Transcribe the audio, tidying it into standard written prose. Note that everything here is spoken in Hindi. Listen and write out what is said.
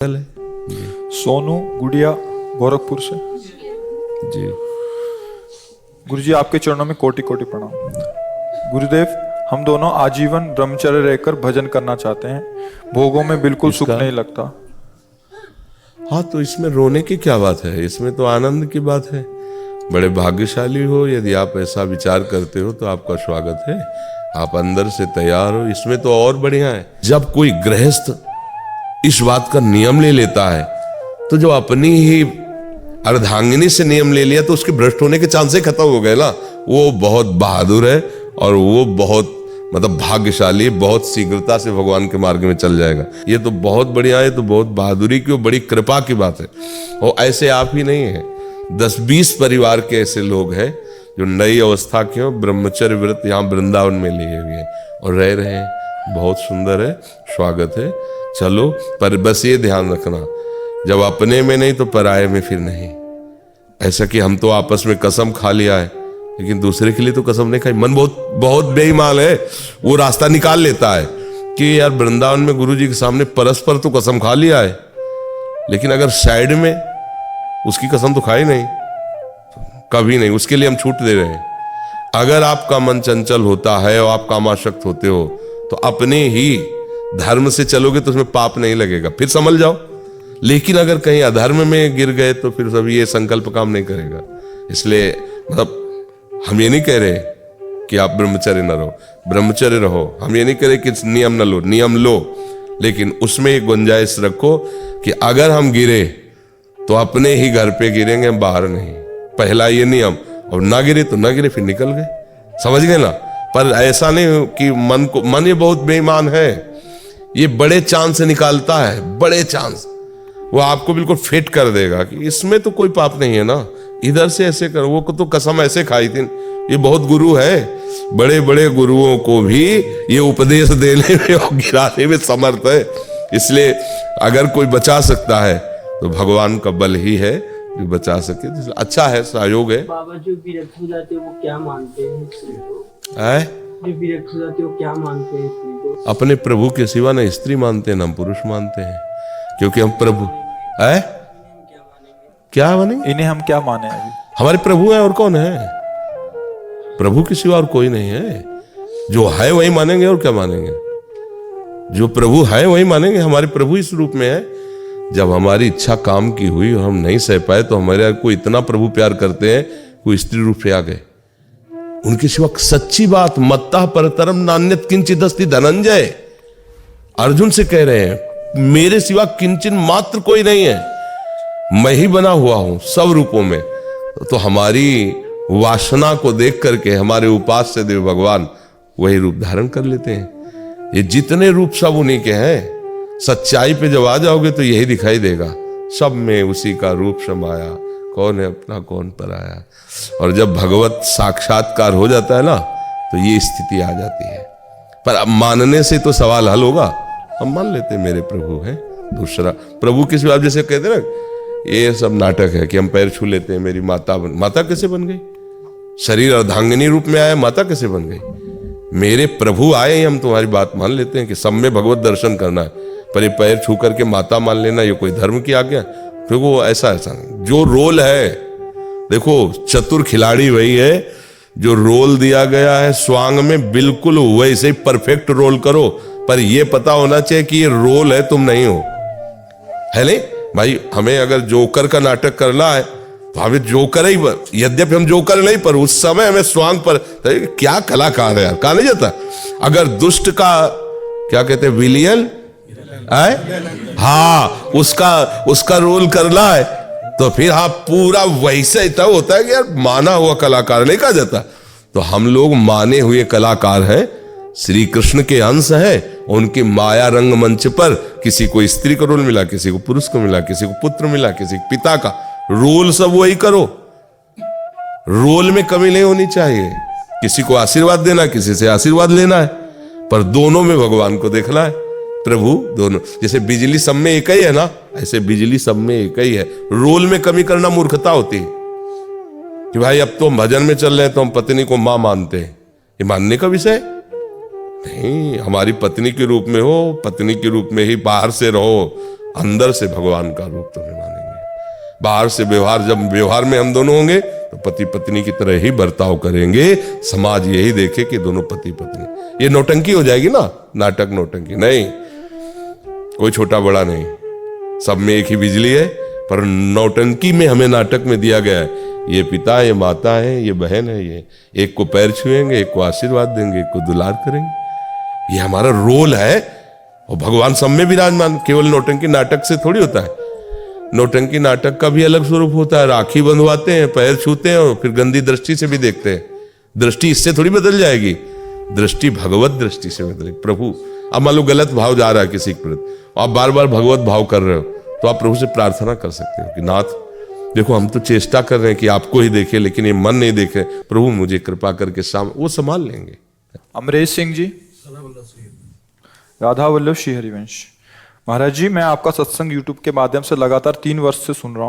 सोनू गुड़िया गोरखपुर से जी। गुरुजी आपके चरणों में कोटि कोटि प्रणाम। गुरुदेव, हम दोनों आजीवन ब्रह्मचर्य रहकर भजन करना चाहते हैं। भोगों में बिल्कुल सुख नहीं लगता। हाँ, तो इसमें रोने की क्या बात है, इसमें तो आनंद की बात है। बड़े भाग्यशाली हो यदि आप ऐसा विचार करते हो, तो आपका स्वागत है। आप अंदर से तैयार हो, इसमें तो और बढ़िया है। जब कोई गृहस्थ इस बात का नियम ले लेता है, तो जो अपनी ही अर्धांगिनी से नियम ले लिया, तो उसके भ्रष्ट होने के चांसेस खत्म हो गए ना। वो बहुत बहादुर है और वो बहुत भाग्यशाली, बहुत शीघ्रता से भगवान के मार्ग में चल जाएगा। ये तो बहुत बढ़िया है, तो बहुत बहादुरी की और बड़ी कृपा की बात है। और ऐसे आप ही नहीं है, 10-20 परिवार के ऐसे लोग हैं जो नई अवस्था के हो, ब्रह्मचर्य व्रत यहाँ वृंदावन में लिए हुए हैं और रह रहे हैं। बहुत सुंदर है, स्वागत है। चलो, पर बस ये ध्यान रखना, जब अपने में नहीं तो पराये में फिर नहीं। ऐसा कि हम तो आपस में कसम खा लिया है, लेकिन दूसरे के लिए तो कसम नहीं खाई। मन बहुत बेईमान है, वो रास्ता निकाल लेता है कि यार वृंदावन में गुरुजी के सामने परस्पर तो कसम खा लिया है, लेकिन अगर साइड में उसकी कसम तो खाई नहीं, कभी नहीं। उसके लिए हम छूट दे रहे हैं। अगर आपका मन चंचल होता है और आप कामाशक्त होते हो, तो अपने ही धर्म से चलोगे तो उसमें पाप नहीं लगेगा, फिर संभल जाओ। लेकिन अगर कहीं अधर्म में गिर गए तो फिर सब ये संकल्प काम नहीं करेगा। इसलिए हम ये नहीं कह रहे कि आप ब्रह्मचर्य न रहो, ब्रह्मचर्य रहो। हम ये नहीं कह रहे कि नियम न लो, नियम लो, लेकिन उसमें एक गुंजाइश रखो कि अगर हम गिरे तो अपने ही घर पे गिरेंगे, हम बाहर नहीं। पहला ये नियम, और ना गिरे तो ना गिरे, फिर निकल गए। समझ गए ना। पर ऐसा नहीं कि मन ये बहुत बेईमान है, ये बड़े चांस से निकालता है, बड़े चांस। वो आपको बिल्कुल फिट कर देगा कि इसमें तो कोई पाप नहीं है ना, इधर से ऐसे करो। वो तो कसम ऐसे खाई थी। ये बहुत गुरु है, बड़े बड़े गुरुओं को भी ये उपदेश देने में और गिराने में समर्थ है। इसलिए अगर कोई बचा सकता है तो भगवान का बल ही है जो बचा सके। अच्छा है, सहयोग है। बाबा जो विरक्त हो जाते हैं वो क्या मानते हैं? जो विरक्त हो जाते हैं वो क्या मानते हैं? अपने प्रभु के सिवा न स्त्री मानते हैं न हम पुरुष मानते हैं, क्योंकि हम प्रभु है। क्या माने? इन्हें हम क्या माने? अभी हमारे प्रभु है, और कौन है? प्रभु के सिवा और कोई नहीं है। जो है वही मानेंगे, और क्या मानेंगे? जो प्रभु है वही मानेंगे। हमारे प्रभु इस रूप में है। जब हमारी इच्छा काम की हुई और हम नहीं सह पाए, तो हमारे को इतना प्रभु प्यार करते हैं, कोई स्त्री रूप से आ गए। उनके सिवा सच्ची बात, मत्ता परतरम नान्यत किंचित अस्ति धनंजय। अर्जुन से कह रहे हैं, मेरे सिवा किंचन मात्र कोई नहीं है, मैं ही बना हुआ हूं सब रूपों में। तो हमारी वासना को देख करके हमारे उपास्य देव भगवान वही रूप धारण कर लेते हैं। ये जितने रूप सब उन्हीं के हैं। सच्चाई पे जब आ जाओगे तो यही दिखाई देगा, सब में उसी का रूप समाया, कौन है अपना कौन पराया। और जब भगवत साक्षात्कार हो जाता है ना, तो ये स्थिति आ जाती है। पर अब मानने से तो सवाल हल होगा। हम मान लेते हैं मेरे प्रभु हैं। दूसरा प्रभु किस बात, जैसे कहते हैं ना, ये सब नाटक है कि हम पैर छू लेते हैं। मेरी माता कैसे बन गई? शरीर अर्धांगिनी रूप में आया, माता कैसे बन गई? मेरे प्रभु आए, हम तुम्हारी बात मान लेते हैं कि सब में भगवत दर्शन करना है। पर ये पैर छू करके माता मान लेना, ये कोई धर्म की आज्ञा? फिर वो ऐसा नहीं। जो रोल है, देखो चतुर खिलाड़ी वही है जो रोल दिया गया है स्वांग में, बिल्कुल वैसे ही परफेक्ट रोल करो। पर ये पता होना चाहिए कि ये रोल है, तुम नहीं हो। है नहीं भाई? हमें अगर जोकर का नाटक करना है तो हमें जोकर ही, यद्यपि हम जोकर नहीं, पर उस समय हमें स्वांग पर। तो क्या कलाकार है यार, कहा नहीं जाता। अगर दुष्ट का क्या कहते हैं, विलियन है, हाँ, उसका रोल करना है, तो फिर हाँ पूरा वैसे ही तब होता है कि यार माना हुआ कलाकार नहीं कहा जाता। तो हम लोग माने हुए कलाकार हैं, श्री कृष्ण के अंश हैं। उनकी माया रंग मंच पर किसी को स्त्री का रोल मिला, किसी को पुरुष को मिला, किसी को पुत्र मिला, किसी को पिता का रोल, सब वही करो। रोल में कमी नहीं होनी चाहिए। किसी को आशीर्वाद देना, किसी से आशीर्वाद लेना है, पर दोनों में भगवान को देखना है। प्रभु दोनों, जैसे बिजली सब में एक ही है ना, ऐसे बिजली सब में एक ही है। रोल में कमी करना मूर्खता होती है कि भाई अब तो हम भजन में चल रहे हैं तो हम पत्नी को मां मानते हैं। ये मानने का विषय नहीं। हमारी पत्नी के रूप में हो, पत्नी के रूप में ही बाहर से रहो, अंदर से भगवान का रूप तो मानेंगे। बाहर से व्यवहार, जब व्यवहार में हम दोनों होंगे तो पति पत्नी की तरह ही बर्ताव करेंगे, समाज यही देखे कि दोनों पति पत्नी। ये नौटंकी हो जाएगी ना, नाटक नौटंकी नहीं, कोई छोटा बड़ा नहीं, सब में एक ही बिजली है। पर नौटंकी में हमें नाटक में दिया गया है, ये पिता, ये माता है, ये बहन है, ये एक को पैर छुएंगे, एक को आशीर्वाद देंगे, एक को दुलार करेंगे, ये हमारा रोल है। और भगवान सब में विराजमान, केवल नौटंकी नाटक से थोड़ी होता है। नौटंकी नाटक का भी अलग स्वरूप होता है। राखी बंधवाते हैं, पैर छूते हैं और फिर गंदी दृष्टि से भी देखते हैं। दृष्टि इससे थोड़ी बदल जाएगी, दृष्टि भगवत दृष्टि से बदलेगी। प्रभु, अब मान लो गलत भाव जा रहा है किसी के प्रति, आप बार बार भगवत भाव कर रहे हो, तो आप प्रभु से प्रार्थना कर सकते हो कि नाथ देखो, हम तो चेष्टा कर रहे हैं कि आपको ही देखें, लेकिन ये मन नहीं देखे, प्रभु मुझे कृपा करके वो संभाल लेंगे। अमरेश सिंह जी, राधा वल्लभ श्री हरिवंश। महाराज जी, मैं आपका सत्संग यूट्यूब के माध्यम से लगातार 3 वर्ष से सुन रहा हूँ।